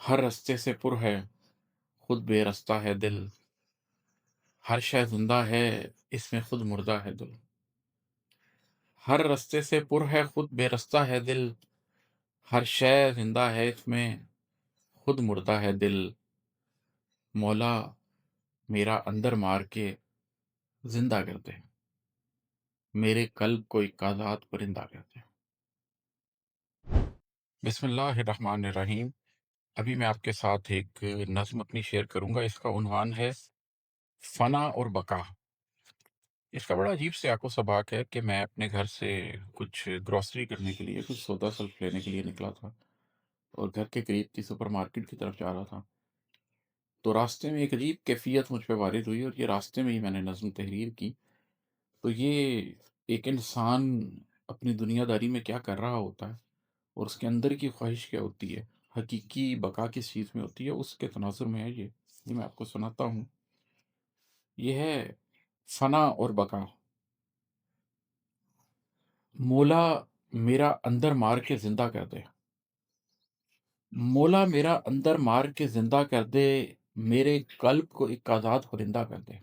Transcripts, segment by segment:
ہر رستے سے پر ہے خود بے رستہ ہے دل، ہر شے زندہ ہے اس میں خود مردہ ہے دل۔ ہر رستے سے پر ہے خود بے رستہ ہے دل، ہر شے زندہ ہے اس میں خود مردہ ہے دل۔ مولا میرا اندر مار کے زندہ کر دے، میرے قلب کو ایک آزاد پرندہ کر دے۔ بسم اللہ الرحمن الرحیم۔ ابھی میں آپ کے ساتھ ایک نظم اپنی شیئر کروں گا، اس کا عنوان ہے فنا اور بقا۔ اس کا بڑا عجیب سے آکو سباق ہے کہ میں اپنے گھر سے کچھ گروسری کرنے کے لیے، کچھ سودا سلف لینے کے لیے نکلا تھا اور گھر کے قریب کی سپر مارکیٹ کی طرف جا رہا تھا، تو راستے میں ایک عجیب کیفیت مجھ پہ وارد ہوئی اور یہ راستے میں ہی میں نے نظم تحریر کی۔ تو یہ ایک انسان اپنی دنیا داری میں کیا کر رہا ہوتا ہے اور اس کے اندر کی خواہش کیا ہوتی ہے، حقیقی بقا کس چیز میں ہوتی ہے، اس کے تناظر میں ہے یہ میں آپ کو سناتا ہوں۔ یہ ہے فنا اور بقا۔ مولا میرا اندر مار کے زندہ کر دے، مولا میرا اندر مار کے زندہ کر دے، میرے قلب کو ایک آزاد پرندہ کر دے۔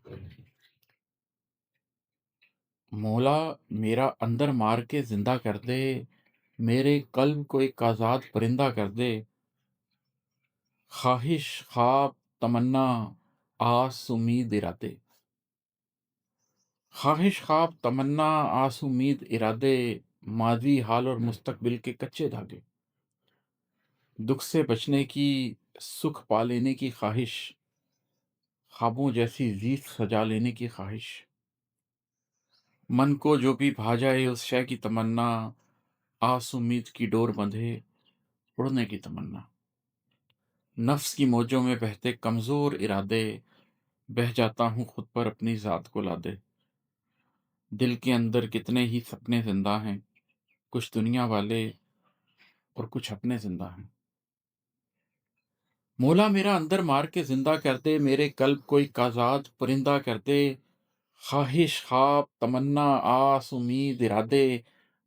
مولا میرا اندر مار کے زندہ کر دے، میرے قلب کو ایک آزاد پرندہ کر دے۔ خواہش خواب تمنا آس امید ارادے، خواہش خواب تمنا آس امید ارادے، ماضی حال اور مستقبل کے کچے دھاگے، دکھ سے بچنے کی سکھ پا لینے کی خواہش، خوابوں جیسی زیست سجا لینے کی خواہش، من کو جو بھی بھا جائے اس شے کی تمنا، آس امید کی ڈور بندھے اڑنے کی تمنا، نفس کی موجوں میں بہتے کمزور ارادے، بہہ جاتا ہوں خود پر اپنی ذات کو لا دے، دل کے اندر کتنے ہی سپنے زندہ ہیں، کچھ دنیا والے اور کچھ اپنے زندہ ہیں۔ مولا میرا اندر مار کے زندہ کر دے، میرے قلب کو ایک آزاد پرندہ کر دے۔ خواہش خواب تمنا آس امید ارادے،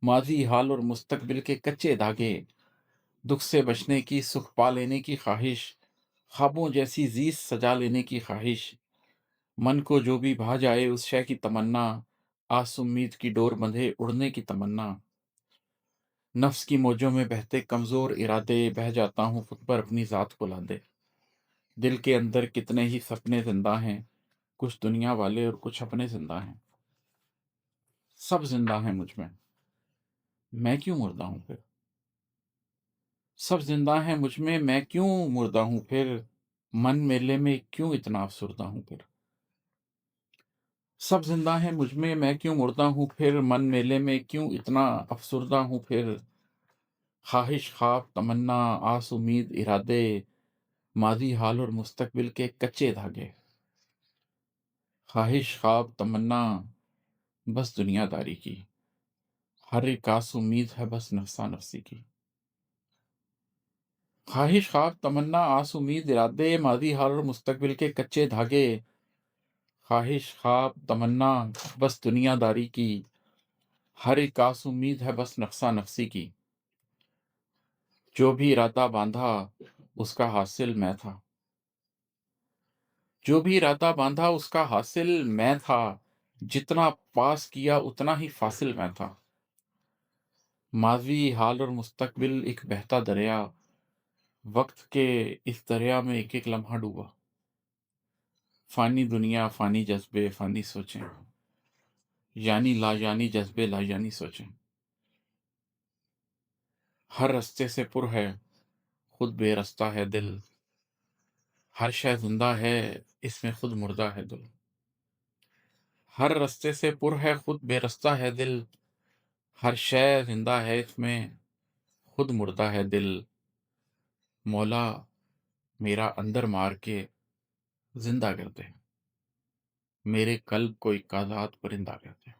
ماضی حال اور مستقبل کے کچے دھاگے، دکھ سے بچنے کی سکھ پا لینے کی خواہش، خوابوں جیسی زیست سجا لینے کی خواہش، من کو جو بھی بھا جائے اس شے کی تمنا، آس امید کی ڈور بندھے اڑنے کی تمنا، نفس کی موجوں میں بہتے کمزور ارادے، بہہ جاتا ہوں خود پر اپنی ذات کو لا دے، دل کے اندر کتنے ہی سپنے زندہ ہیں، کچھ دنیا والے اور کچھ اپنے زندہ ہیں، سب زندہ ہیں مجھ میں کیوں مردہ ہوں پھر؟ سب زندہ ہیں مجھ میں کیوں مردہ ہوں پھر؟ من میلے میں کیوں اتنا افسردہ ہوں پھر؟ سب زندہ ہیں مجھ میں کیوں مردہ ہوں پھر؟ من میلے میں کیوں اتنا افسردہ ہوں پھر؟ خواہش خواب تمنا آس امید ارادے، ماضی حال اور مستقبل کے کچے دھاگے، خواہش خواب تمنا بس دنیا داری کی، ہر ایک آس امید ہے بس نفسا نفسی کی، خواہش خواب تمنا آس امید ارادے، ماضی حال اور مستقبل کے کچے دھاگے، خواہش خواب تمنا بس دنیا داری کی، ہر ایک آس امید ہے بس نفسا نفسی کی، جو بھی ارادہ باندھا اس کا حاصل میں تھا، جو بھی ارادہ باندھا اس کا حاصل میں تھا، جتنا پاس کیا اتنا ہی فاصل میں تھا، ماضی حال اور مستقبل ایک بہتا دریا، وقت کے اس دریا میں ایک ایک لمحہ ڈوبا، فانی دنیا فانی جذبے فانی سوچیں، یعنی لا یعنی جذبے لا یعنی سوچیں، ہر رستے سے پر ہے خود بے رستہ ہے دل، ہر شے زندہ ہے اس میں خود مردہ ہے دل، ہر رستے سے پر ہے خود بے رستہ ہے دل، ہر شے زندہ ہے اس میں خود مردہ ہے دل۔ مولا میرا اندر مار کے زندہ کر دے، میرے قلب کو ایک آزاد پرندہ کر دے۔